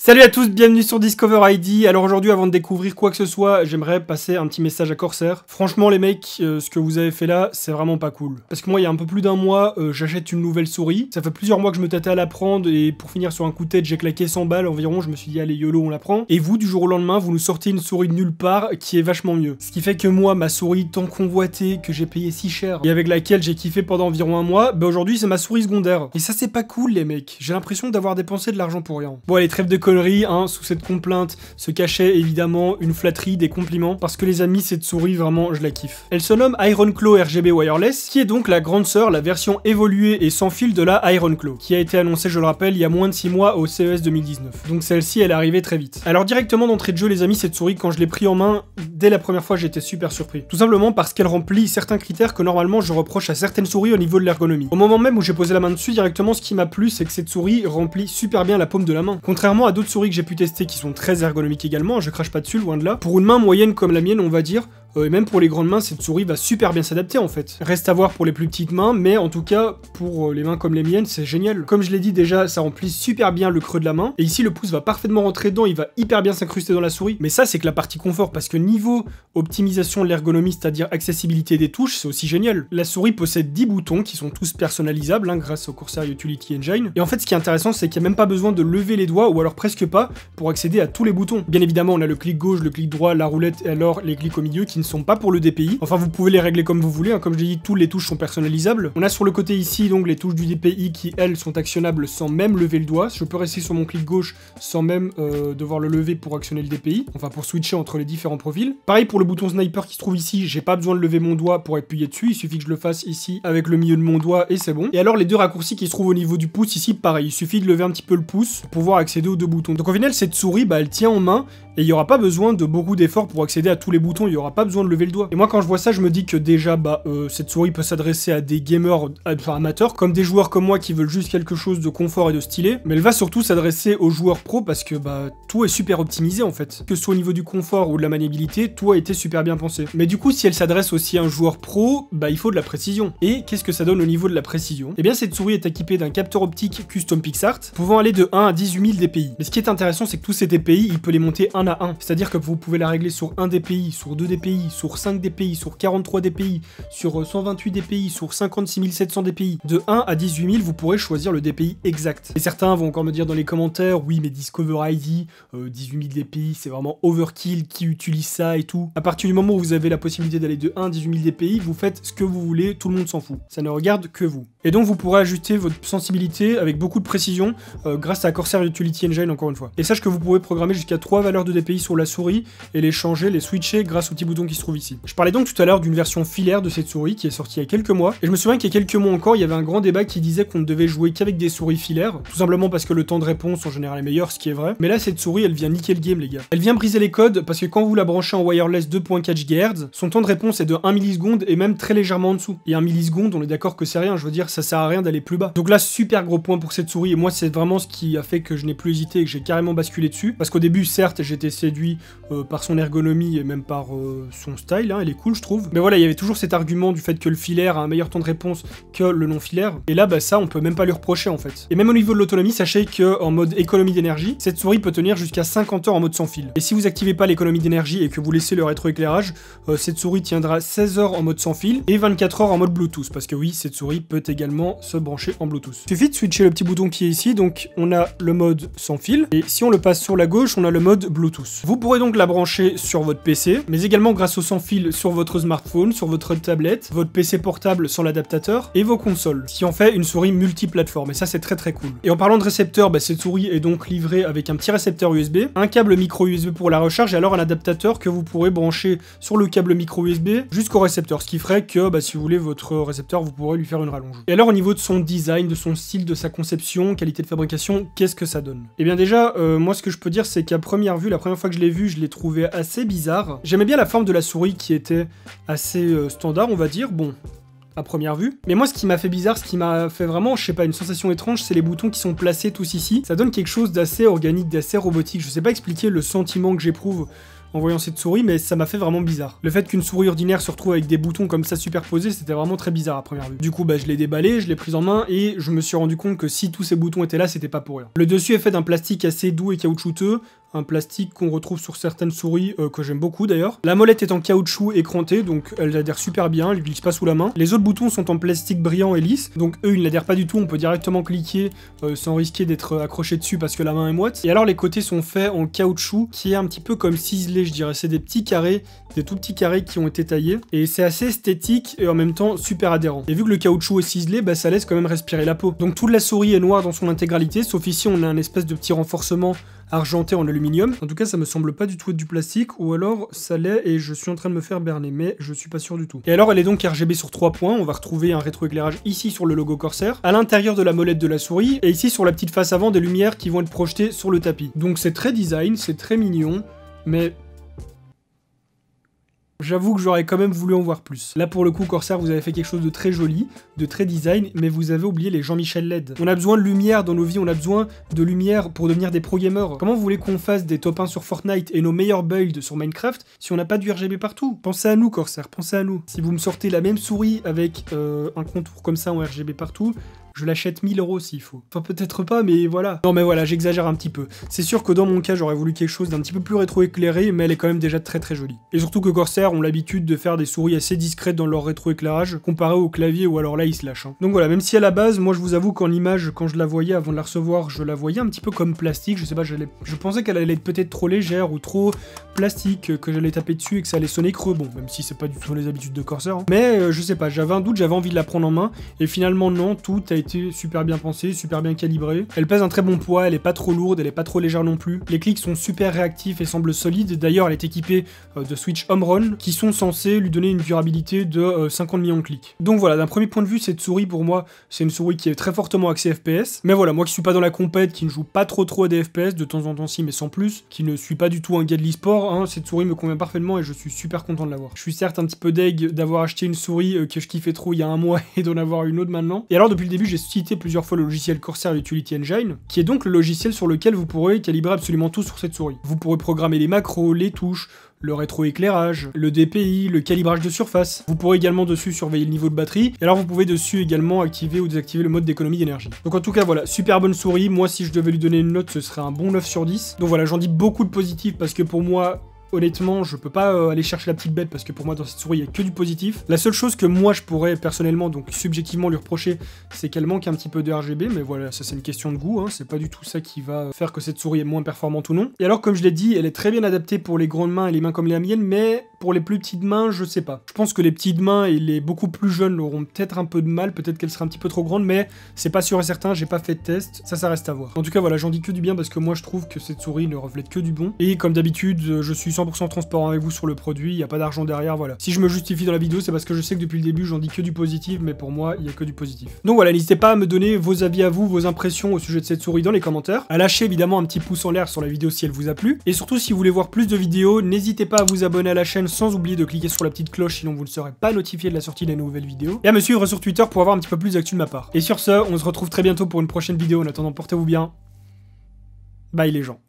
Salut à tous, bienvenue sur Discover ID. Alors aujourd'hui, avant de découvrir quoi que ce soit, j'aimerais passer un petit message à Corsair. Franchement les mecs, ce que vous avez fait là, c'est vraiment pas cool. Parce que moi, il y a un peu plus d'un mois, j'achète une nouvelle souris. Ça fait plusieurs mois que je me tâtais à la prendre et pour finir sur un coup de tête, j'ai claqué 100 balles environ. Je me suis dit allez YOLO, on la prend. Et vous, du jour au lendemain, vous nous sortez une souris de nulle part qui est vachement mieux. Ce qui fait que moi, ma souris tant convoitée, que j'ai payé si cher et avec laquelle j'ai kiffé pendant environ un mois, bah aujourd'hui c'est ma souris secondaire. Et ça c'est pas cool les mecs. J'ai l'impression d'avoir dépensé de l'argent pour rien. Bon allez, trêve de conneries, hein, sous cette complainte se cachait évidemment une flatterie, des compliments, parce que les amis, cette souris, vraiment, je la kiffe. Elle se nomme Ironclaw RGB Wireless, qui est donc la grande sœur, la version évoluée et sans fil de la Ironclaw, qui a été annoncée, je le rappelle, il y a moins de 6 mois au CES 2019. Donc celle-ci, elle est arrivée très vite. Alors directement d'entrée de jeu, les amis, cette souris, quand je l'ai pris en main, dès la première fois, j'étais super surpris. Tout simplement parce qu'elle remplit certains critères que normalement je reproche à certaines souris au niveau de l'ergonomie. Au moment même où j'ai posé la main dessus, directement, ce qui m'a plu, c'est que cette souris remplit super bien la paume de la main. Contrairement à d'autres souris que j'ai pu tester qui sont très ergonomiques également, je crache pas dessus, loin de là. Pour une main moyenne comme la mienne, on va dire, et même pour les grandes mains, cette souris va super bien s'adapter en fait. Reste à voir pour les plus petites mains, mais en tout cas, pour les mains comme les miennes, c'est génial. Comme je l'ai dit déjà, ça remplit super bien le creux de la main, et ici le pouce va parfaitement rentrer dedans, il va hyper bien s'incruster dans la souris. Mais ça, c'est que la partie confort, parce que niveau optimisation de l'ergonomie, c'est-à-dire accessibilité des touches, c'est aussi génial. La souris possède 10 boutons qui sont tous personnalisables, hein, grâce au Corsair Utility Engine. Et en fait, ce qui est intéressant, c'est qu'il n'y a même pas besoin de lever les doigts, ou alors presque pas, pour accéder à tous les boutons. Bien évidemment, on a le clic gauche, le clic droit, la roulette, et alors les clics au milieu qui ne sont pas pour le DPI. Enfin, vous pouvez les régler comme vous voulez, hein. Comme je l'ai dit, toutes les touches sont personnalisables. On a sur le côté ici, donc, les touches du DPI qui, elles, sont actionnables sans même lever le doigt. Je peux rester sur mon clic gauche sans même devoir le lever pour actionner le DPI. Enfin, pour switcher entre les différents profils. Pareil pour le bouton sniper qui se trouve ici, j'ai pas besoin de lever mon doigt pour appuyer dessus. Il suffit que je le fasse ici avec le milieu de mon doigt et c'est bon. Et alors, les deux raccourcis qui se trouvent au niveau du pouce ici, pareil. Il suffit de lever un petit peu le pouce pour pouvoir accéder aux deux boutons. Donc, au final, cette souris, bah, elle tient en main. Et il n'y aura pas besoin de beaucoup d'efforts pour accéder à tous les boutons, il n'y aura pas besoin de lever le doigt. Et moi quand je vois ça, je me dis que déjà, cette souris peut s'adresser à des gamers amateurs, comme des joueurs comme moi qui veulent juste quelque chose de confort et de stylé. Mais elle va surtout s'adresser aux joueurs pro parce que tout est super optimisé en fait. Que ce soit au niveau du confort ou de la maniabilité, tout a été super bien pensé. Mais du coup, si elle s'adresse aussi à un joueur pro, il faut de la précision. Et qu'est-ce que ça donne au niveau de la précision? Eh bien cette souris est équipée d'un capteur optique custom PixArt, pouvant aller de 1 à 18 000 dpi. Mais ce qui est intéressant, c'est que tous ces dpi, il peut les monter à 1. C'est-à-dire que vous pouvez la régler sur 1 dpi, sur 2 dpi, sur 5 dpi, sur 43 dpi, sur 128 dpi, sur 56 700 dpi. De 1 à 18 000, vous pourrez choisir le dpi exact. Et certains vont encore me dire dans les commentaires, oui mais Discover ID, 18 000 dpi, c'est vraiment overkill, qui utilise ça et tout. À partir du moment où vous avez la possibilité d'aller de 1 à 18 000 dpi, vous faites ce que vous voulez, tout le monde s'en fout. Ça ne regarde que vous. Et donc vous pourrez ajuster votre sensibilité avec beaucoup de précision grâce à Corsair Utility Engine encore une fois. Et sache que vous pouvez programmer jusqu'à 3 valeurs de dpi sur la souris et les changer, les switcher grâce au petit bouton qui se trouve ici. Je parlais donc tout à l'heure d'une version filaire de cette souris qui est sortie il y a quelques mois, et je me souviens qu'il y a quelques mois encore, il y avait un grand débat qui disait qu'on ne devait jouer qu'avec des souris filaires, tout simplement parce que le temps de réponse en général est meilleur, ce qui est vrai. Mais là, cette souris, elle vient niquer le game, les gars. Elle vient briser les codes parce que quand vous la branchez en wireless 2.4 GHz, son temps de réponse est de 1 milliseconde et même très légèrement en dessous. Et 1 milliseconde, on est d'accord que c'est rien, je veux dire, ça sert à rien d'aller plus bas. Donc là, super gros point pour cette souris, et moi, c'est vraiment ce qui a fait que je n'ai plus hésité et que j'ai carrément basculé dessus. Parce qu'au début, certes, j'étais séduit par son ergonomie et même par son style, hein, elle est cool je trouve. Mais voilà, il y avait toujours cet argument du fait que le filaire a un meilleur temps de réponse que le non filaire. Et là, ça, on peut même pas lui reprocher en fait. Et même au niveau de l'autonomie, sachez que en mode économie d'énergie, cette souris peut tenir jusqu'à 50 heures en mode sans fil. Et si vous activez pas l'économie d'énergie et que vous laissez le rétroéclairage, cette souris tiendra 16 heures en mode sans fil et 24 heures en mode Bluetooth. Parce que oui, cette souris peut également se brancher en Bluetooth. Il suffit de switcher le petit bouton qui est ici, donc on a le mode sans fil. Et si on le passe sur la gauche, on a le mode Bluetooth. Vous pourrez donc la brancher sur votre PC, mais également grâce au sans fil sur votre smartphone, sur votre tablette, votre PC portable sans l'adaptateur et vos consoles, ce qui en fait une souris multiplateforme, et ça c'est très cool. Et en parlant de récepteur, cette souris est donc livrée avec un petit récepteur USB, un câble micro USB pour la recharge et alors un adaptateur que vous pourrez brancher sur le câble micro USB jusqu'au récepteur, ce qui ferait que si vous voulez votre récepteur, vous pourrez lui faire une rallonge. Et alors au niveau de son design, de son style, de sa conception, qualité de fabrication, qu'est-ce que ça donne? Et bien déjà, moi ce que je peux dire c'est qu'à première vue, la première fois que je l'ai vu, je l'ai trouvé assez bizarre. J'aimais bien la forme de la souris qui était assez standard, on va dire, bon, à première vue. Mais moi, ce qui m'a fait bizarre, ce qui m'a fait vraiment, je sais pas, une sensation étrange, c'est les boutons qui sont placés tous ici. Ça donne quelque chose d'assez organique, d'assez robotique. Je sais pas expliquer le sentiment que j'éprouve en voyant cette souris, mais ça m'a fait vraiment bizarre. Le fait qu'une souris ordinaire se retrouve avec des boutons comme ça superposés, c'était vraiment très bizarre à première vue. Du coup, bah, je l'ai déballé, je l'ai prise en main et je me suis rendu compte que si tous ces boutons étaient là, c'était pas pour rien. Le dessus est fait d'un plastique assez doux et caoutchouteux, un plastique qu'on retrouve sur certaines souris que j'aime beaucoup d'ailleurs. La molette est en caoutchouc écranté, donc elle adhère super bien, elle glisse pas sous la main. Les autres boutons sont en plastique brillant et lisse, donc eux ils n'adhèrent pas du tout, on peut directement cliquer sans risquer d'être accroché dessus parce que la main est moite. Et alors les côtés sont faits en caoutchouc qui est un petit peu comme ciselé, je dirais. C'est des petits carrés, des tout petits carrés qui ont été taillés et c'est assez esthétique et en même temps super adhérent. Et vu que le caoutchouc est ciselé, bah ça laisse quand même respirer la peau. Donc toute la souris est noire dans son intégralité, sauf ici on a un espèce de petit renforcement argenté en aluminium. En tout cas, ça me semble pas du tout être du plastique, ou alors ça l'est et je suis en train de me faire berner, mais je suis pas sûr du tout. Et alors, elle est donc RGB sur 3 points. On va retrouver un rétroéclairage ici sur le logo Corsair, à l'intérieur de la molette de la souris, et ici sur la petite face avant des lumières qui vont être projetées sur le tapis. Donc c'est très design, c'est très mignon, mais j'avoue que j'aurais quand même voulu en voir plus. Là pour le coup Corsair vous avez fait quelque chose de très joli, de très design, mais vous avez oublié les Jean-Michel LED. On a besoin de lumière dans nos vies, on a besoin de lumière pour devenir des pro-gamers. Comment vous voulez qu'on fasse des top 1 sur Fortnite et nos meilleurs builds sur Minecraft si on n'a pas du RGB partout? Pensez à nous Corsair, pensez à nous. Si vous me sortez la même souris avec un contour comme ça en RGB partout, je l'achète 1000 € s'il faut. Enfin peut-être pas, mais voilà. Non mais voilà, j'exagère un petit peu. C'est sûr que dans mon cas, j'aurais voulu quelque chose d'un petit peu plus rétro-éclairé, mais elle est quand même déjà très très jolie. Et surtout que Corsair ont l'habitude de faire des souris assez discrètes dans leur rétro-éclairage, comparé au clavier où alors là, ils se lâchent. Donc voilà, même si à la base, moi je vous avoue qu'en image, quand je la voyais avant de la recevoir, je la voyais un petit peu comme plastique, je sais pas, je pensais qu'elle allait être peut-être trop légère ou trop plastique, que j'allais taper dessus et que ça allait sonner creux, bon, même si c'est pas du tout les habitudes de Corsair. Hein. Mais je sais pas, j'avais un doute, j'avais envie de la prendre en main, et finalement non, tout a été super bien pensé, super bien calibré. Elle pèse un très bon poids, elle est pas trop lourde, elle est pas trop légère non plus. Les clics sont super réactifs et semblent solides. D'ailleurs, elle est équipée de switch home run qui sont censés lui donner une durabilité de 50 millions de clics. Donc voilà, d'un premier point de vue, cette souris pour moi, c'est une souris qui est très fortement axée FPS. Mais voilà, moi qui suis pas dans la compète, qui ne joue pas trop à des FPS, de temps en temps si, mais sans plus, qui ne suis pas du tout un gars de l'e-sport, hein, cette souris me convient parfaitement et je suis super content de l'avoir. Je suis certes un petit peu deg d'avoir acheté une souris que je kiffais trop il y a un mois et d'en avoir une autre maintenant. Et alors depuis le début, j'ai cité plusieurs fois le logiciel Corsair Utility Engine, qui est donc le logiciel sur lequel vous pourrez calibrer absolument tout sur cette souris. Vous pourrez programmer les macros, les touches, le rétroéclairage, le DPI, le calibrage de surface. Vous pourrez également dessus surveiller le niveau de batterie, et alors vous pouvez dessus également activer ou désactiver le mode d'économie d'énergie. Donc en tout cas voilà, super bonne souris, moi si je devais lui donner une note ce serait un bon 9 sur 10. Donc voilà, j'en dis beaucoup de positifs parce que pour moi, honnêtement, je peux pas aller chercher la petite bête parce que pour moi dans cette souris il y a que du positif. La seule chose que moi je pourrais personnellement, donc subjectivement lui reprocher, c'est qu'elle manque un petit peu de RGB, mais voilà, ça c'est une question de goût, hein. C'est pas du tout ça qui va faire que cette souris est moins performante ou non. Et alors comme je l'ai dit, elle est très bien adaptée pour les grandes mains et les mains comme les miennes, mais pour les plus petites mains, je sais pas. Je pense que les petites mains et les beaucoup plus jeunes auront peut-être un peu de mal, peut-être qu'elle sera un petit peu trop grande, mais c'est pas sûr et certain, j'ai pas fait de test, ça reste à voir. En tout cas voilà, j'en dis que du bien parce que moi je trouve que cette souris ne reflète que du bon. Et comme d'habitude, je suis 100% transparent avec vous sur le produit, il n'y a pas d'argent derrière, voilà. Si je me justifie dans la vidéo, c'est parce que je sais que depuis le début, j'en dis que du positif, mais pour moi, il n'y a que du positif. Donc voilà, n'hésitez pas à me donner vos avis à vous, vos impressions au sujet de cette souris dans les commentaires, à lâcher évidemment un petit pouce en l'air sur la vidéo si elle vous a plu, et surtout si vous voulez voir plus de vidéos, n'hésitez pas à vous abonner à la chaîne sans oublier de cliquer sur la petite cloche, sinon vous ne serez pas notifié de la sortie des nouvelles vidéos, et à me suivre sur Twitter pour avoir un petit peu plus d'actu de ma part. Et sur ce, on se retrouve très bientôt pour une prochaine vidéo, en attendant, portez-vous bien. Bye les gens.